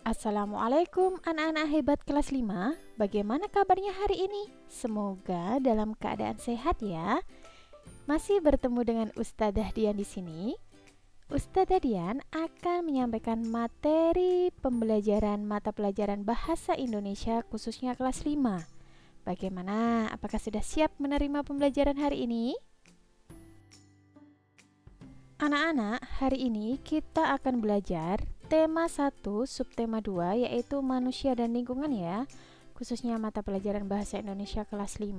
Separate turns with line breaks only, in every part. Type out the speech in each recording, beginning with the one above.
Assalamualaikum anak-anak hebat kelas 5. Bagaimana kabarnya hari ini? Semoga dalam keadaan sehat ya. Masih bertemu dengan Ustadzah Dian di sini. Ustadzah Dian akan menyampaikan materi pembelajaran mata pelajaran bahasa Indonesia khususnya kelas 5. Bagaimana? Apakah sudah siap menerima pembelajaran hari ini? Anak-anak, hari ini kita akan belajar tema 1, subtema 2, yaitu manusia dan lingkungan ya, khususnya mata pelajaran bahasa Indonesia kelas 5.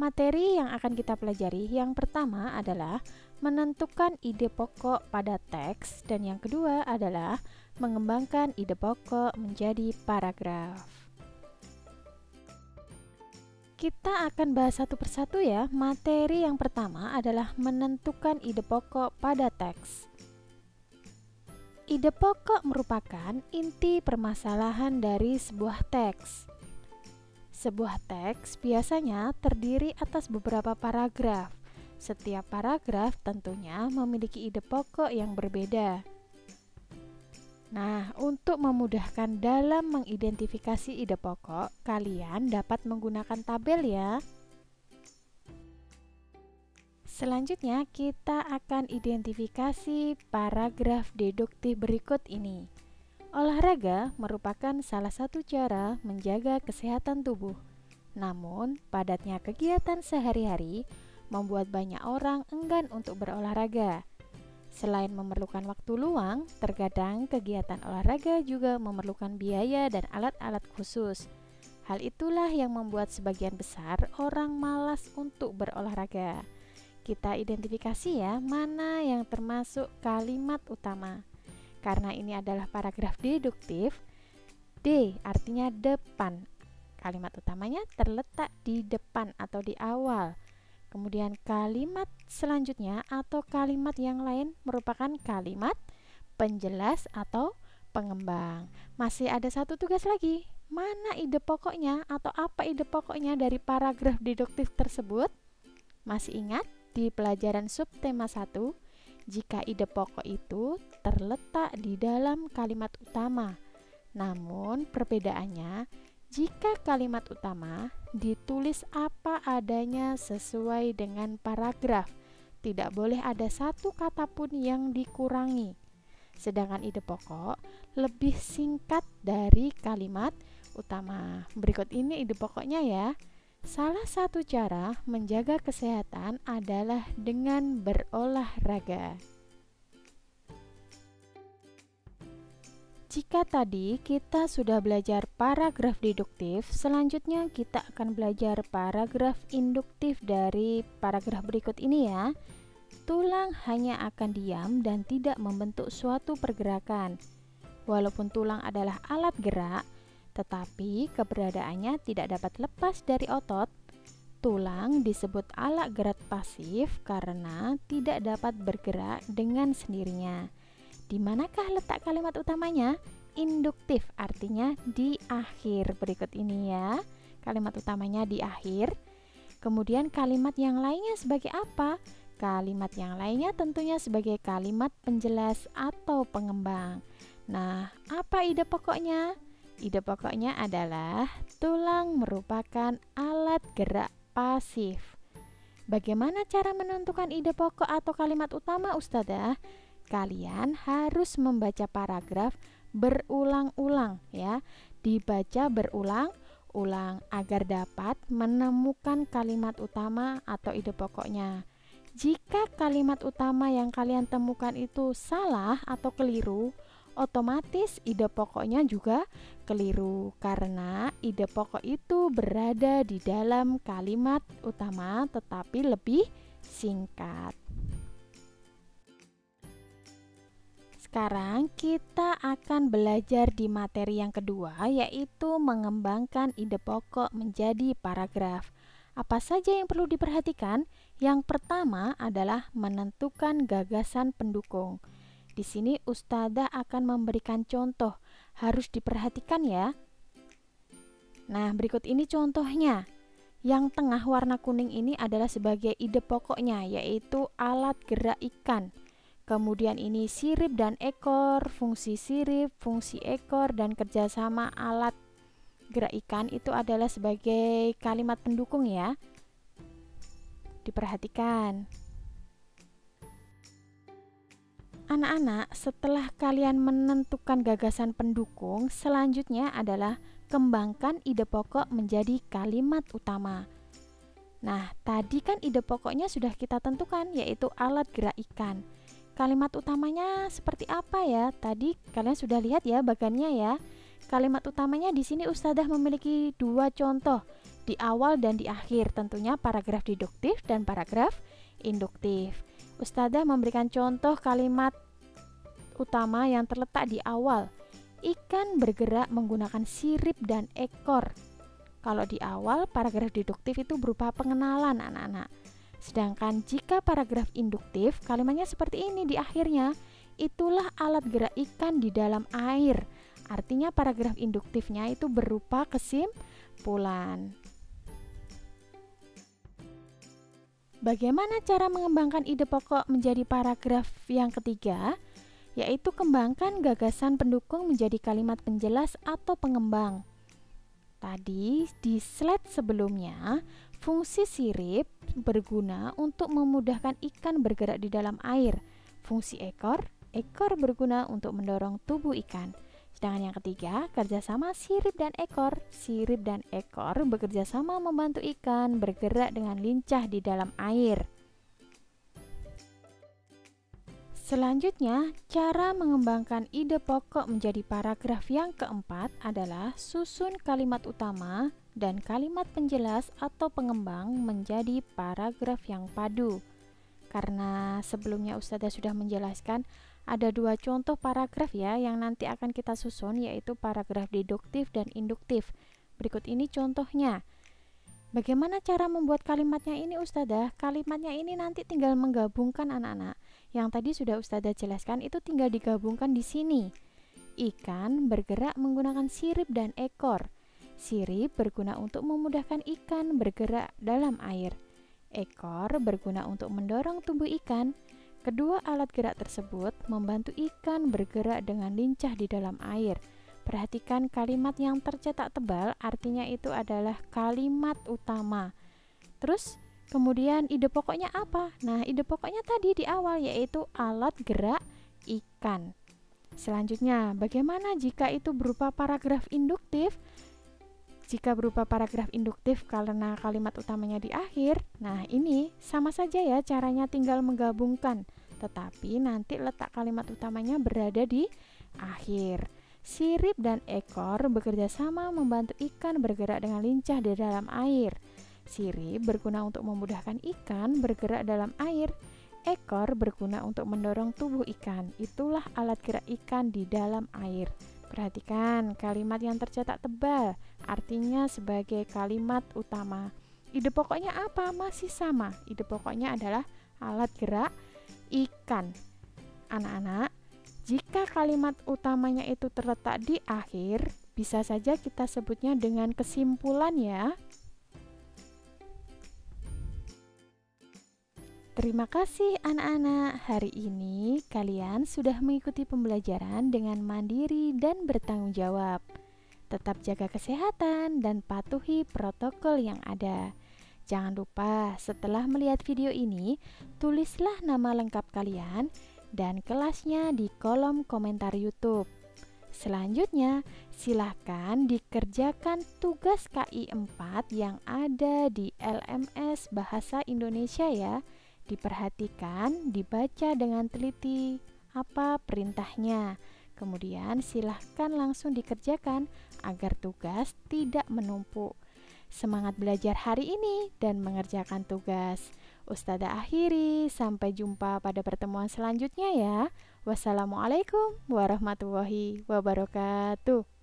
Materi yang akan kita pelajari yang pertama adalah menentukan ide pokok pada teks, dan yang kedua adalah mengembangkan ide pokok menjadi paragraf. Kita akan bahas satu persatu ya. Materi yang pertama adalah menentukan ide pokok pada teks. Ide pokok merupakan inti permasalahan dari sebuah teks. Sebuah teks biasanya terdiri atas beberapa paragraf. Setiap paragraf tentunya memiliki ide pokok yang berbeda. Nah, untuk memudahkan dalam mengidentifikasi ide pokok, kalian dapat menggunakan tabel ya. Selanjutnya, kita akan identifikasi paragraf deduktif berikut ini. Olahraga merupakan salah satu cara menjaga kesehatan tubuh. Namun, padatnya kegiatan sehari-hari membuat banyak orang enggan untuk berolahraga. Selain memerlukan waktu luang, terkadang kegiatan olahraga juga memerlukan biaya dan alat-alat khusus. Hal itulah yang membuat sebagian besar orang malas untuk berolahraga. Kita identifikasi ya, mana yang termasuk kalimat utama. Karena ini adalah paragraf deduktif, D artinya depan. Kalimat utamanya terletak di depan atau di awal. Kemudian kalimat selanjutnya atau kalimat yang lain merupakan kalimat penjelas atau pengembang. Masih ada satu tugas lagi. Mana ide pokoknya atau apa ide pokoknya dari paragraf deduktif tersebut? Masih ingat di pelajaran subtema 1, jika ide pokok itu terletak di dalam kalimat utama. Namun perbedaannya, jika kalimat utama ditulis apa adanya sesuai dengan paragraf, tidak boleh ada satu kata pun yang dikurangi. Sedangkan ide pokok lebih singkat dari kalimat utama. Berikut ini ide pokoknya ya. Salah satu cara menjaga kesehatan adalah dengan berolahraga. Jika tadi kita sudah belajar paragraf deduktif, selanjutnya kita akan belajar paragraf induktif dari paragraf berikut ini ya. Tulang hanya akan diam dan tidak membentuk suatu pergerakan. Walaupun tulang adalah alat gerak, tetapi keberadaannya tidak dapat lepas dari otot. Tulang disebut alat gerak pasif karena tidak dapat bergerak dengan sendirinya. Di manakah letak kalimat utamanya? Induktif, artinya di akhir. Berikut ini ya, kalimat utamanya di akhir. Kemudian kalimat yang lainnya sebagai apa? Kalimat yang lainnya tentunya sebagai kalimat penjelas atau pengembang. Nah, apa ide pokoknya? Ide pokoknya adalah tulang merupakan alat gerak pasif. Bagaimana cara menentukan ide pokok atau kalimat utama, Ustadzah? Kalian harus membaca paragraf berulang-ulang ya. Dibaca berulang-ulang agar dapat menemukan kalimat utama atau ide pokoknya. Jika kalimat utama yang kalian temukan itu salah atau keliru, otomatis ide pokoknya juga keliru karena ide pokok itu berada di dalam kalimat utama tetapi lebih singkat. Sekarang kita akan belajar di materi yang kedua, yaitu mengembangkan ide pokok menjadi paragraf. Apa saja yang perlu diperhatikan? Yang pertama adalah menentukan gagasan pendukung. Di sini Ustadzah akan memberikan contoh, harus diperhatikan ya. Nah, berikut ini contohnya. Yang tengah warna kuning ini adalah sebagai ide pokoknya, yaitu alat gerak ikan. Kemudian ini sirip dan ekor, fungsi sirip, fungsi ekor, dan kerjasama alat gerak ikan itu adalah sebagai kalimat pendukung ya. Diperhatikan. Anak-anak, setelah kalian menentukan gagasan pendukung, selanjutnya adalah kembangkan ide pokok menjadi kalimat utama. Nah, tadi kan ide pokoknya sudah kita tentukan, yaitu alat gerak ikan. Kalimat utamanya seperti apa ya? Tadi kalian sudah lihat ya bagannya ya. Kalimat utamanya di sini Ustadzah memiliki dua contoh, di awal dan di akhir, tentunya paragraf deduktif dan paragraf induktif. Ustadzah memberikan contoh kalimat utama yang terletak di awal. Ikan bergerak menggunakan sirip dan ekor. Kalau di awal, paragraf deduktif itu berupa pengenalan anak-anak. Sedangkan jika paragraf induktif, kalimatnya seperti ini di akhirnya. Itulah alat gerak ikan di dalam air. Artinya paragraf induktifnya itu berupa kesimpulan. Bagaimana cara mengembangkan ide pokok menjadi paragraf yang ketiga? Yaitu kembangkan gagasan pendukung menjadi kalimat penjelas atau pengembang. Tadi di slide sebelumnya, fungsi sirip berguna untuk memudahkan ikan bergerak di dalam air. Fungsi ekor berguna untuk mendorong tubuh ikan. Sedangkan yang ketiga, kerjasama sirip dan ekor. Sirip dan ekor bekerja sama membantu ikan bergerak dengan lincah di dalam air. Selanjutnya, cara mengembangkan ide pokok menjadi paragraf yang keempat adalah susun kalimat utama dan kalimat penjelas atau pengembang menjadi paragraf yang padu. Karena sebelumnya Ustadzah sudah menjelaskan, ada dua contoh paragraf ya yang nanti akan kita susun, yaitu paragraf deduktif dan induktif. Berikut ini contohnya. Bagaimana cara membuat kalimatnya ini Ustadzah? Kalimatnya ini nanti tinggal menggabungkan anak-anak. Yang tadi sudah Ustadzah jelaskan itu tinggal digabungkan di sini. Ikan bergerak menggunakan sirip dan ekor. Sirip berguna untuk memudahkan ikan bergerak dalam air. Ekor berguna untuk mendorong tubuh ikan. Kedua alat gerak tersebut membantu ikan bergerak dengan lincah di dalam air. Perhatikan kalimat yang tercetak tebal, artinya itu adalah kalimat utama. Terus, kemudian ide pokoknya apa? Nah, ide pokoknya tadi di awal, yaitu alat gerak ikan. Selanjutnya, bagaimana jika itu berupa paragraf induktif? Jika berupa paragraf induktif karena kalimat utamanya di akhir, nah ini sama saja ya caranya, tinggal menggabungkan. Tetapi nanti letak kalimat utamanya berada di akhir. Sirip dan ekor bekerja sama membantu ikan bergerak dengan lincah di dalam air. Sirip berguna untuk memudahkan ikan bergerak dalam air. Ekor berguna untuk mendorong tubuh ikan. Itulah alat gerak ikan di dalam air. Perhatikan kalimat yang tercetak tebal, artinya sebagai kalimat utama. Ide pokoknya apa? Masih sama. Ide pokoknya adalah alat gerak ikan. Anak-anak, jika kalimat utamanya itu terletak di akhir, bisa saja kita sebutnya dengan kesimpulan ya. Terima kasih anak-anak, hari ini kalian sudah mengikuti pembelajaran dengan mandiri dan bertanggung jawab. Tetap jaga kesehatan dan patuhi protokol yang ada. Jangan lupa setelah melihat video ini, tulislah nama lengkap kalian dan kelasnya di kolom komentar YouTube. Selanjutnya, silakan dikerjakan tugas KI 4 yang ada di LMS Bahasa Indonesia ya. Diperhatikan, dibaca dengan teliti apa perintahnya. Kemudian silahkan langsung dikerjakan agar tugas tidak menumpuk. Semangat belajar hari ini dan mengerjakan tugas. Ustadzah akhiri, sampai jumpa pada pertemuan selanjutnya ya. Wassalamualaikum warahmatullahi wabarakatuh.